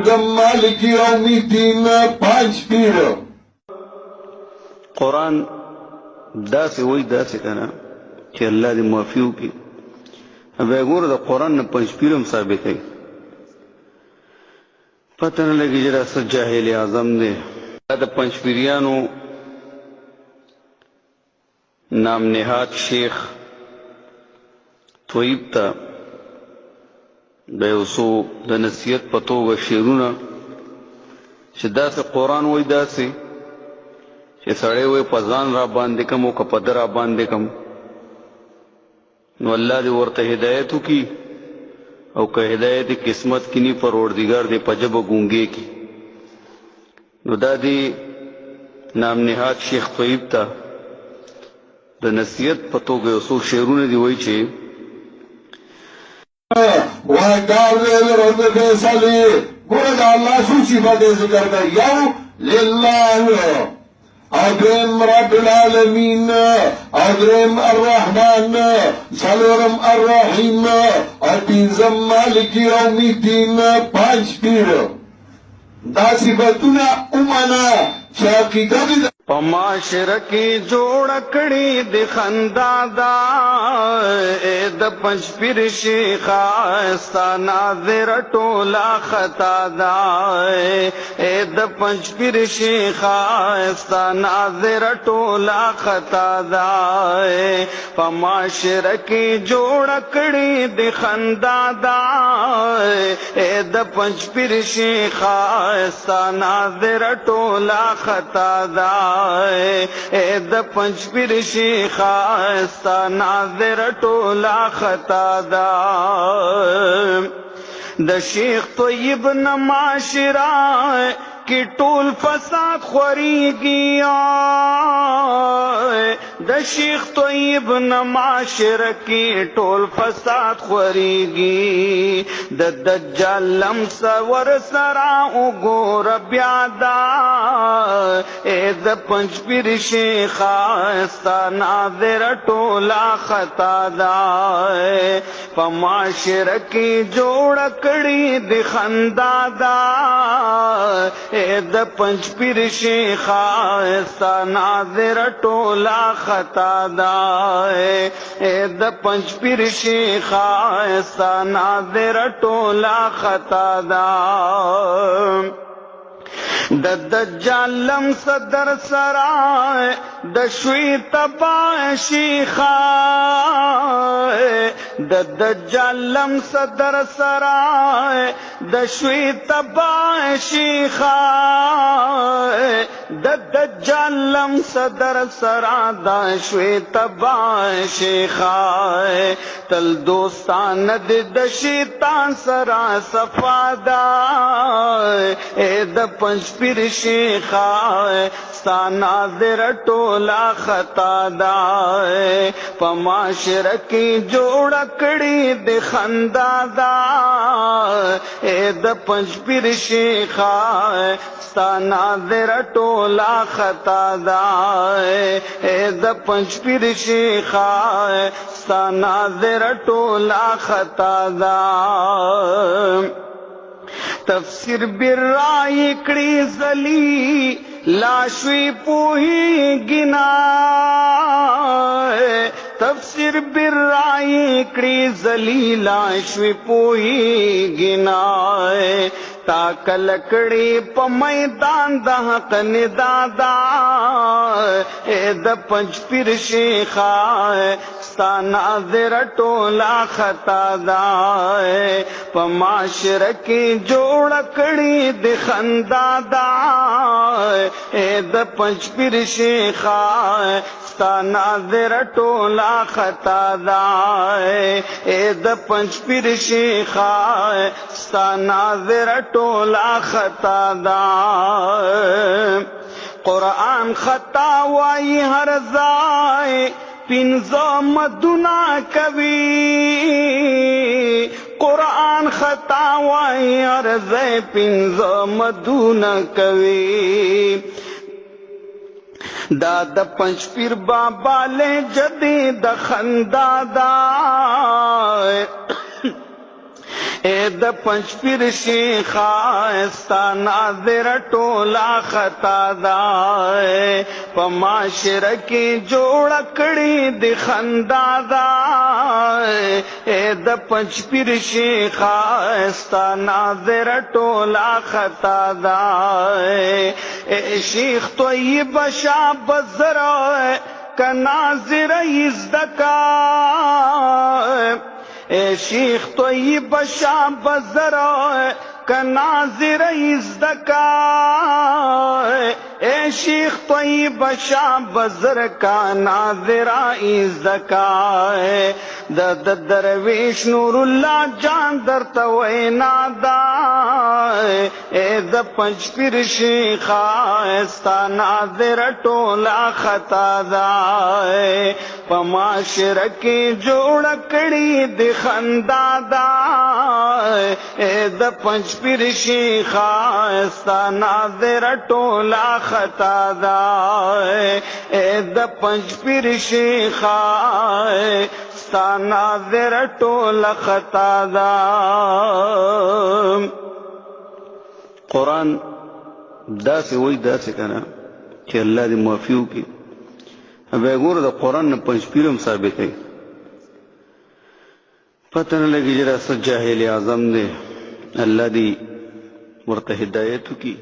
मालिक यौमिद्दीन पांच पीर कुरान दासे वही दासे कना कि अल्लाह दे माफियों की अब गोर द कुरान न पंच पीरम साबित है पता न लगी जरा स जाहिल आजम दे द पंच पीरियानो नाम नेहात शेख तोयब ता बेउसो द नसीहत पतो व शेरुना शिदा से कुरान वही दासे कि सड़े हुए पजान रा बांधे कम वो कपदर रा बांधे कम नो अल्लाह दे वर्त हिदायत की और का हिदायत किस्मत की नी परवरदिगार दे पजब गूंगे की नो दादी नाम निहात शेख तोयब था द नसीहत पतो गए उसो शेरू ने दी वही छे वाकार दे रब फैसले गुरद अल्लाह सूची बदे जिक्र कर यौ लिल्लाह अदरम रब्बिल आलमीन अदरम अर्रहमान सलोरम अर्रहीम अतीजम मालिक यौमिद्दीन पांच पीर दासी बतुना उमाना शाकीदा पमाशर की जोड़कड़ी दिखंदा दा द पंच पीर शेखा नाज़िर टोला खता दा द पंच पीर शेखा नाज़िर टोला खता दा पमाशर की जोड़कड़ी दिखंदा दा द पंच पीर शेखा नाज़िर टोला खता दा द पंच पीर शेखा नाज़िर टोला खता दा द शेख तोयब न माशरा की टोल फसाद खोरी गिया द शेख तोयब न माशर की टोल फसाद खोरीगी द दज्जाल लमसवर सरा उगोर ब्यादा द पंच पीर शेखा नाज़िर टोला खता दा पमाशर की जोड़कड़ी दिखंदा दा द पंच पीर शेखा नाज़िर टोला खता दा द पंच पीर शेखा नाज़िर टोला खता दा द दज्जालम सदर सराय द शुई तबाह शेखा द दज्जालम सदर सराय द शुई तबाह शेखा द दज्जालम सदर सरा द शुई तबाह शेखा तल दोस्तान द शैतान सरा सफादा द पंच पीर शेखा नाज़िर टोला खता दा पमाशर की जोड़कड़ी दिखंदा दा द पंच पीर शेखा नाज़िर टोला खता दा द पंच पीर शेखा नाज़िर टोला खता दा तफसीर बिर्राई कड़ी जली लाशवी पोही गिना तफसीर बिर्राई कड़ी जली लाशवी पोही गिना ताकलकड़ी प मैदान दहक निदादा द पंच पीर शेखा नाज़िर टोला खता दा पमाशर की जोड़कड़ी दिखंदा दा द पंच पीर शेखा नाज़िर टोला खता दा द पंच पीर शेखा नाज़िर टोला खता दा कुरान खता वाई हर जाए पिंजो मदुना कवि कुरान खता वाई हर जाए पिंजो मदुना कवि दाद पंच पीर बाबा ले जदी दखंदा दा اے د پنځ پیر شیخا استا ناظر ټولا خطا دا په معاشره کې جوړ کړي د خندا دا اے د پنځ پیر شیخا استا ناظر ټولا خطا دا اے شیخ طیب شاه بزرا کا ناظر ازدکا اے شیخ طیب شاه بزرا کا ناظر ازدکا اے شیخ طیب شاه بزر کا ناظر ازدکا د درویش نور الله جان درته وینا دا اے د پنځ پیر شیخا استا ناظر ټولا خطا دا په معاشره کې جوړ کړي د خندا دا اے د پنځ پیر شیخا استا ناظر ټولا خطا دا اے د پنځ پیر شیخا استا ناظر ټولا خطا دا قرآن داسې وای داسې کنه چې الله دې معافي وکړي به ګوره د قرآن نه پنځ پیرم ثابتوي پته نه لګي چې دا څه جاهل اعظم دی الله دې ورته هدایت وکړي